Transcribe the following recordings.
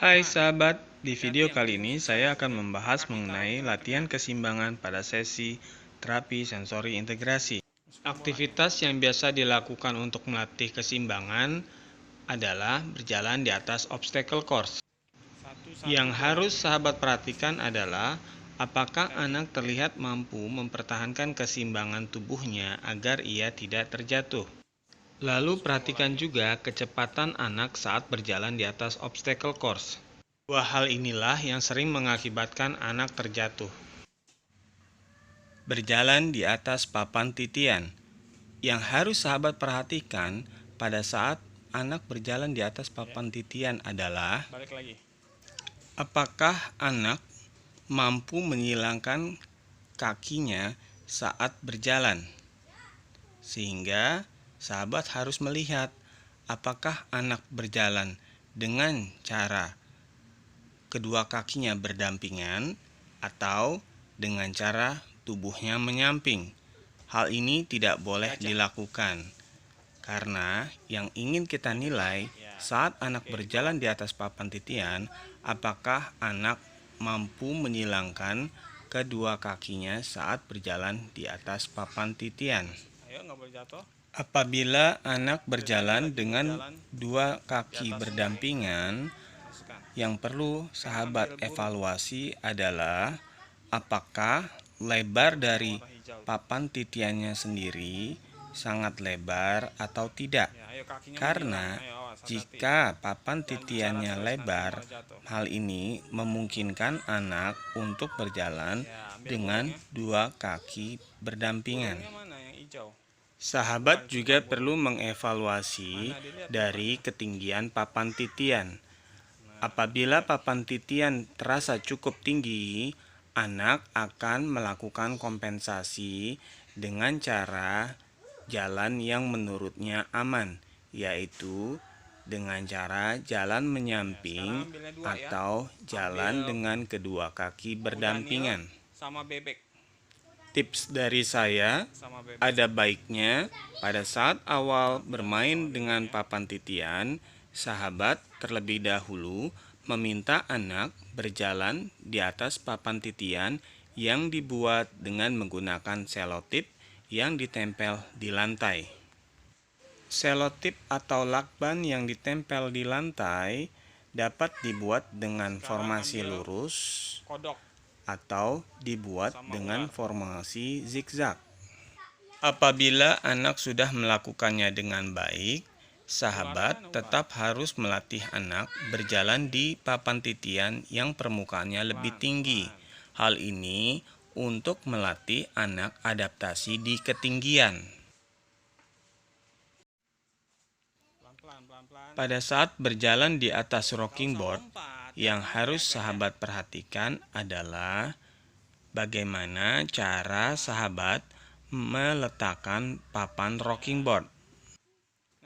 Hai sahabat, di video kali ini saya akan membahas mengenai latihan keseimbangan pada sesi terapi sensori integrasi. Aktivitas yang biasa dilakukan untuk melatih keseimbangan adalah berjalan di atas obstacle course. Yang harus sahabat perhatikan adalah apakah anak terlihat mampu mempertahankan keseimbangan tubuhnya agar ia tidak terjatuh. Lalu perhatikan juga kecepatan anak saat berjalan di atas obstacle course. Dua hal inilah yang sering mengakibatkan anak terjatuh. Berjalan di atas papan titian. Yang harus sahabat perhatikan pada saat anak berjalan di atas papan titian adalah apakah anak mampu menyilangkan kakinya saat berjalan. Sehingga sahabat harus melihat apakah anak berjalan dengan cara kedua kakinya berdampingan atau dengan cara tubuhnya menyamping. Hal ini tidak boleh dilakukan karena yang ingin kita nilai saat anak berjalan di atas papan titian, apakah anak mampu menyilangkan kedua kakinya saat berjalan di atas papan titian. Apabila anak berjalan dengan dua kaki berdampingan, yang perlu sahabat evaluasi adalah apakah lebar dari papan titiannya sendiri sangat lebar atau tidak. Karena jika papan titiannya lebar, hal ini memungkinkan anak untuk berjalan dengan dua kaki berdampingan. Sahabat juga perlu mengevaluasi dari ketinggian papan titian. Apabila papan titian terasa cukup tinggi, anak akan melakukan kompensasi dengan cara jalan yang menurutnya aman, yaitu dengan cara jalan menyamping atau jalan dengan kedua kaki berdampingan. Tips dari saya, ada baiknya pada saat awal bermain dengan papan titian, sahabat terlebih dahulu meminta anak berjalan di atas papan titian yang dibuat dengan menggunakan selotip yang ditempel di lantai. Selotip atau lakban yang ditempel di lantai dapat dibuat dengan formasi lurus atau dibuat dengan formasi zigzag. Apabila anak sudah melakukannya dengan baik, sahabat tetap harus melatih anak berjalan di papan titian yang permukaannya lebih tinggi. Hal ini untuk melatih anak adaptasi di ketinggian. Pada saat berjalan di atas rocking board, yang harus sahabat perhatikan adalah bagaimana cara sahabat meletakkan papan rocking board.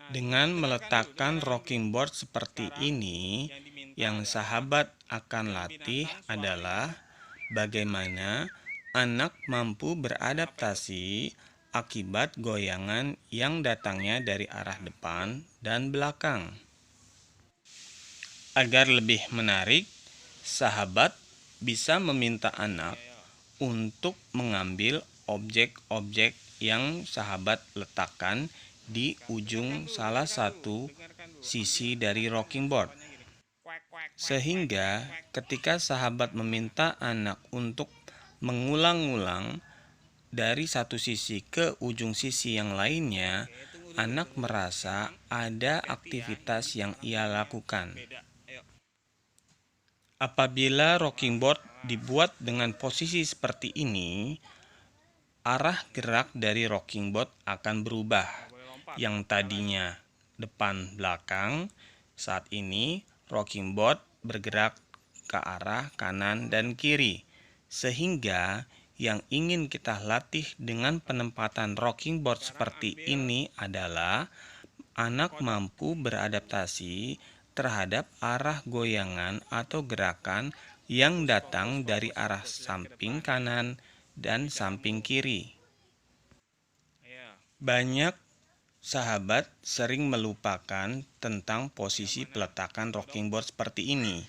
Dengan meletakkan rocking board seperti ini, yang sahabat akan latih adalah bagaimana anak mampu beradaptasi akibat goyangan yang datangnya dari arah depan dan belakang. Agar lebih menarik, sahabat bisa meminta anak untuk mengambil objek-objek yang sahabat letakkan di ujung salah satu sisi dari rocking board. Sehingga ketika sahabat meminta anak untuk mengulang-ulang dari satu sisi ke ujung sisi yang lainnya, anak merasa ada aktivitas yang ia lakukan. Apabila rocking board dibuat dengan posisi seperti ini, arah gerak dari rocking board akan berubah. Yang tadinya depan belakang, saat ini rocking board bergerak ke arah kanan dan kiri. Sehingga yang ingin kita latih dengan penempatan rocking board seperti ini adalah anak mampu beradaptasi terhadap arah goyangan atau gerakan yang datang dari arah samping kanan dan samping kiri. Banyak sahabat sering melupakan tentang posisi peletakan rocking board seperti ini.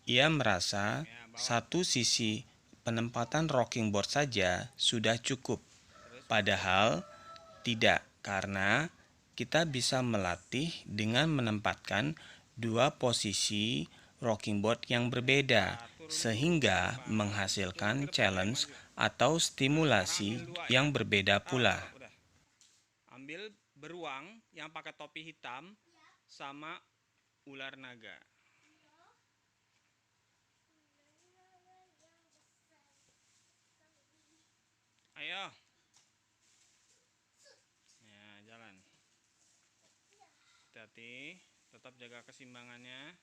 Ia merasa satu sisi penempatan rocking board saja sudah cukup. Padahal tidak, karena kita bisa melatih dengan menempatkan dua posisi rocking board yang berbeda, sehingga menghasilkan challenge atau stimulasi yang berbeda pula. Ambil beruang yang pakai topi hitam sama ular naga. Ayo. Ya, jalan. Hati-hati, tetap jaga keseimbangannya.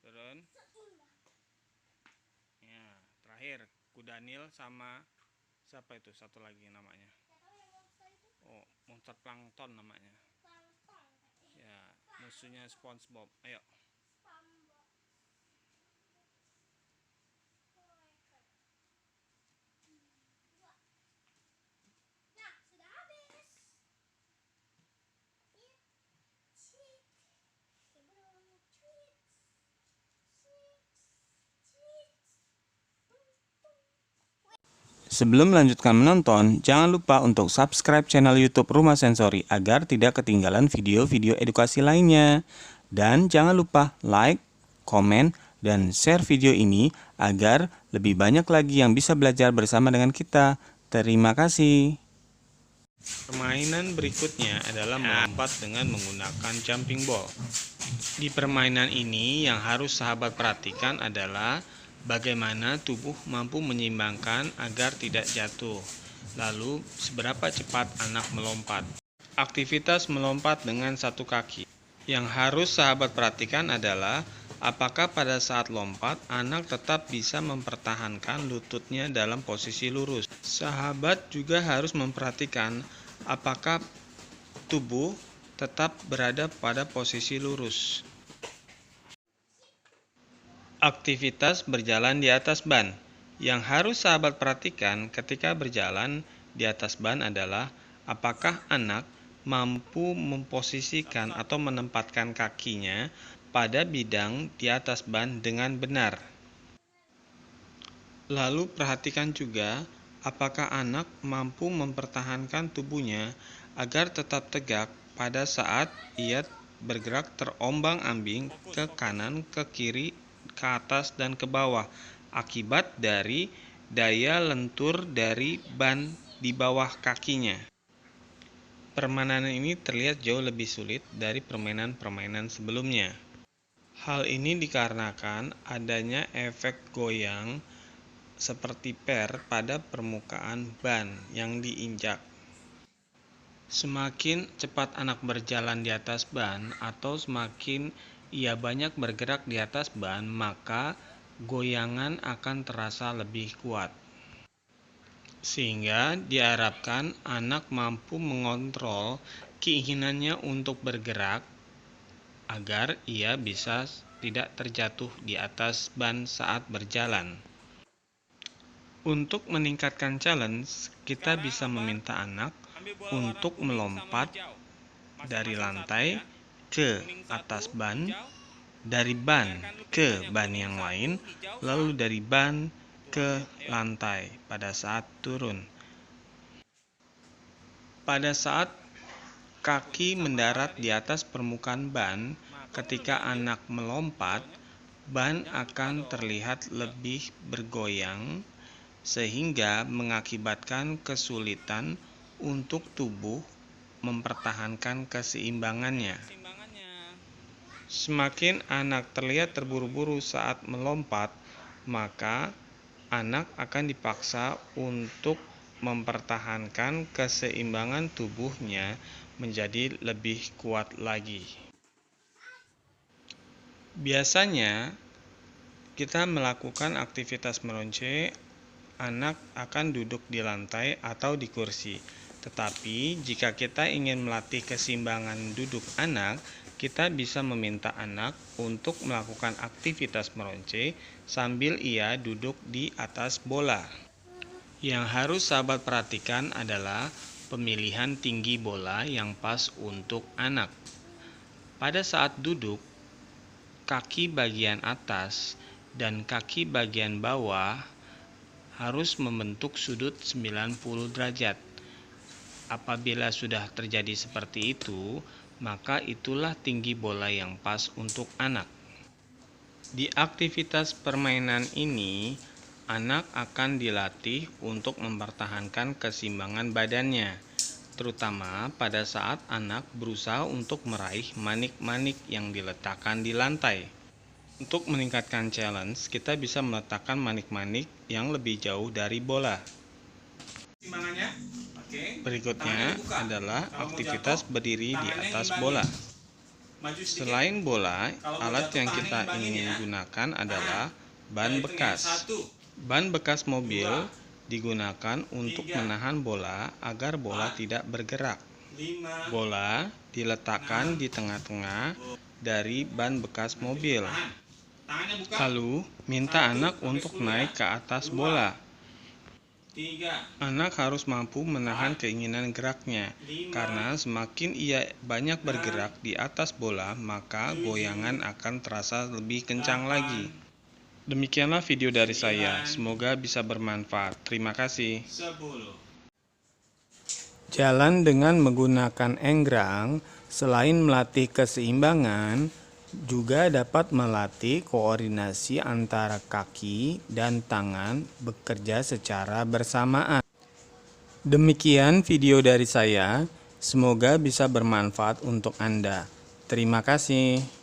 Turun. Ya, terakhir kuda Nil sama siapa itu satu lagi namanya? Oh, monster plankton namanya. Ya, musuhnya SpongeBob. Ayo. Sebelum melanjutkan menonton, jangan lupa untuk subscribe channel YouTube Rumah Sensori agar tidak ketinggalan video-video edukasi lainnya. Dan jangan lupa like, komen, dan share video ini agar lebih banyak lagi yang bisa belajar bersama dengan kita. Terima kasih. Permainan berikutnya adalah melompat dengan menggunakan jumping ball. Di permainan ini yang harus sahabat perhatikan adalah bagaimana tubuh mampu menyeimbangkan agar tidak jatuh. Lalu, seberapa cepat anak melompat. Aktivitas melompat dengan satu kaki. Yang harus sahabat perhatikan adalah apakah pada saat lompat anak tetap bisa mempertahankan lututnya dalam posisi lurus. Sahabat juga harus memperhatikan apakah tubuh tetap berada pada posisi lurus. Aktivitas berjalan di atas ban. Yang harus sahabat perhatikan ketika berjalan di atas ban adalah apakah anak mampu memposisikan atau menempatkan kakinya pada bidang di atas ban dengan benar. Lalu perhatikan juga apakah anak mampu mempertahankan tubuhnya agar tetap tegak pada saat ia bergerak terombang-ambing ke kanan, ke kiri, ke atas, dan ke bawah akibat dari daya lentur dari ban di bawah kakinya. Permainan ini terlihat jauh lebih sulit dari permainan-permainan sebelumnya. Hal ini dikarenakan adanya efek goyang seperti per pada permukaan ban yang diinjak. Semakin cepat anak berjalan di atas ban atau semakin ia banyak bergerak di atas ban, maka goyangan akan terasa lebih kuat. Sehingga diharapkan anak mampu mengontrol keinginannya untuk bergerak agar ia bisa tidak terjatuh di atas ban saat berjalan. Untuk meningkatkan challenge, kita bisa meminta anak untuk melompat dari lantai ke atas ban, dari ban ke ban yang lain, lalu dari ban ke lantai pada saat turun. Pada saat kaki mendarat di atas permukaan ban, ketika anak melompat, ban akan terlihat lebih bergoyang sehingga mengakibatkan kesulitan untuk tubuh mempertahankan keseimbangannya. Semakin anak terlihat terburu-buru saat melompat, maka anak akan dipaksa untuk mempertahankan keseimbangan tubuhnya menjadi lebih kuat lagi. Biasanya kita melakukan aktivitas meronce, anak akan duduk di lantai atau di kursi. Tetapi jika kita ingin melatih keseimbangan duduk anak, kita bisa meminta anak untuk melakukan aktivitas meronce sambil ia duduk di atas bola. Yang harus sahabat perhatikan adalah pemilihan tinggi bola yang pas untuk anak. Pada saat duduk, kaki bagian atas dan kaki bagian bawah harus membentuk sudut 90 derajat. Apabila sudah terjadi seperti itu, maka itulah tinggi bola yang pas untuk anak. Di aktivitas permainan ini, anak akan dilatih untuk mempertahankan keseimbangan badannya, terutama pada saat anak berusaha untuk meraih manik-manik yang diletakkan di lantai. Untuk meningkatkan challenge, kita bisa meletakkan manik-manik yang lebih jauh dari bola. Berikutnya adalah aktivitas berdiri di atas bola. Selain bola, alat yang kita ingin gunakan adalah ban bekas. Ban bekas mobil digunakan untuk menahan bola agar bola tidak bergerak. Bola diletakkan di tengah-tengah dari ban bekas mobil. Lalu, minta anak untuk naik ke atas bola. Anak harus mampu menahan keinginan geraknya, karena semakin ia banyak bergerak di atas bola, maka goyangan akan terasa lebih kencang lagi. Demikianlah video dari saya, semoga bisa bermanfaat. Terima kasih. Jalan dengan menggunakan enggrang, selain melatih keseimbangan, juga dapat melatih koordinasi antara kaki dan tangan bekerja secara bersamaan. Demikian video dari saya, semoga bisa bermanfaat untuk Anda. Terima kasih.